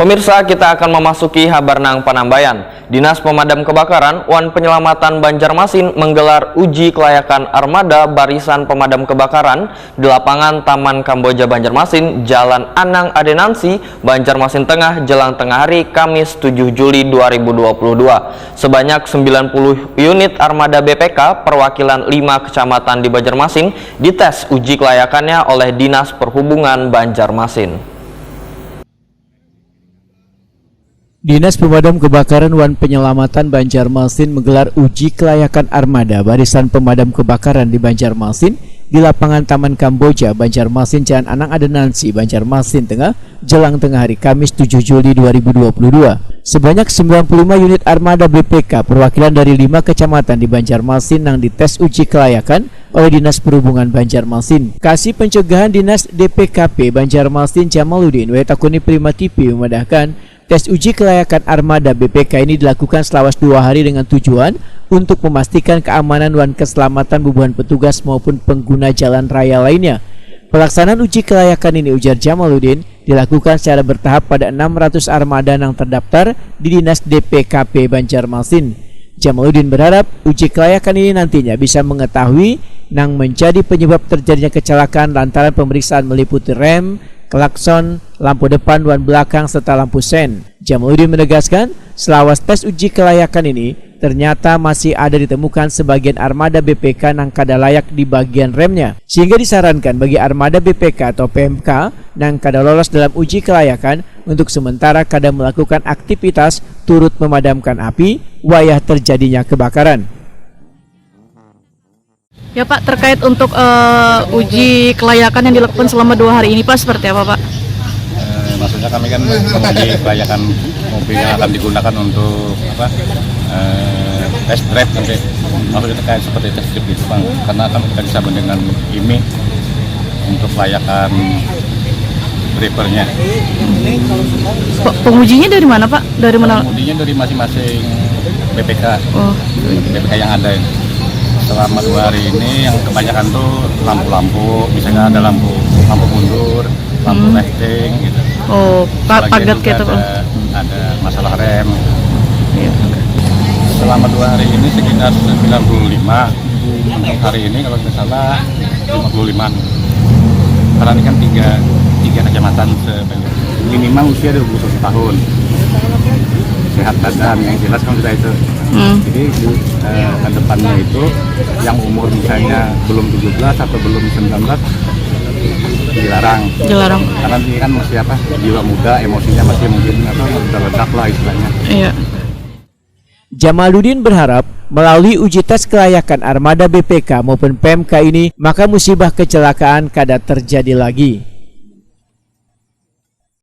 Pemirsa, kita akan memasuki Habarnang Panambayan. Dinas Pemadam Kebakaran Wan Penyelamatan Banjarmasin menggelar uji kelayakan armada barisan pemadam kebakaran di lapangan Taman Kamboja Banjarmasin, Jalan Anang Adenansi, Banjarmasin Tengah, Jelang Tengah Hari, Kamis 7 Juli 2022. Sebanyak 90 unit armada BPK perwakilan 5 kecamatan di Banjarmasin dites uji kelayakannya oleh Dinas Perhubungan Banjarmasin. Dinas Pemadam Kebakaran Wan Penyelamatan Banjarmasin menggelar uji kelayakan armada barisan pemadam kebakaran di Banjarmasin di lapangan Taman Kamboja, Banjarmasin, Jalan Anang Adenansi, Banjarmasin Tengah, Jelang Tengah Hari, Kamis 7 Juli 2022. Sebanyak 95 unit armada BPK perwakilan dari 5 kecamatan di Banjarmasin yang dites uji kelayakan oleh Dinas Perhubungan Banjarmasin. Kasih Pencegahan Dinas DPKP Banjarmasin Jamaluddin Wetakuni Prima TV memudahkan tes uji kelayakan armada BPK ini dilakukan selama 2 hari dengan tujuan untuk memastikan keamanan dan keselamatan bubuhan petugas maupun pengguna jalan raya lainnya. Pelaksanaan uji kelayakan ini, ujar Jamaluddin, dilakukan secara bertahap pada 600 armada yang terdaftar di Dinas DPKP Banjarmasin. Jamaluddin berharap uji kelayakan ini nantinya bisa mengetahui yang menjadi penyebab terjadinya kecelakaan lantaran pemeriksaan meliputi rem, klakson, lampu depan dan belakang serta lampu sen. Jamaluddin menegaskan, selama tes uji kelayakan ini ternyata masih ada ditemukan sebagian armada BPK yang kada layak di bagian remnya, sehingga disarankan bagi armada BPK atau PMK yang kada lolos dalam uji kelayakan untuk sementara kada melakukan aktivitas turut memadamkan api wayah terjadinya kebakaran. Ya Pak, terkait untuk uji kelayakan yang dilakukan selama 2 hari ini Pak, seperti apa Pak? Maksudnya kami kan menguji kelayakan mobil yang akan digunakan untuk test drive nanti. Maksudnya kayak seperti test drive gitu Bang, karena kami kita bisa dengan IMI untuk kelayakan drivernya. Pengujinya dari mana Pak? Dari mana? Pengujinya dari masing-masing BPK, BPK yang ada ini. Selama 2 hari ini yang kebanyakan tuh lampu-lampu, misalnya ada lampu mundur, lampu lighting gitu. Oh, padat gitu. Ada masalah rem. Ya. Selama 2 hari ini sekitar 95. Untuk hari ini kalau tidak salah 55. Karena ini kan tiga kecamatan minimal usia 21 tahun. Sehat badan, yang jelas kan sudah itu. Jadi ke depannya itu yang umur misalnya belum 17 atau belum 19 dilarang. Karena ini kan masih jiwa muda, emosinya masih mungkin meledak lah istilahnya. Iya. Jamaluddin berharap melalui uji tes kelayakan armada BPK maupun PMK ini maka musibah kecelakaan kada terjadi lagi.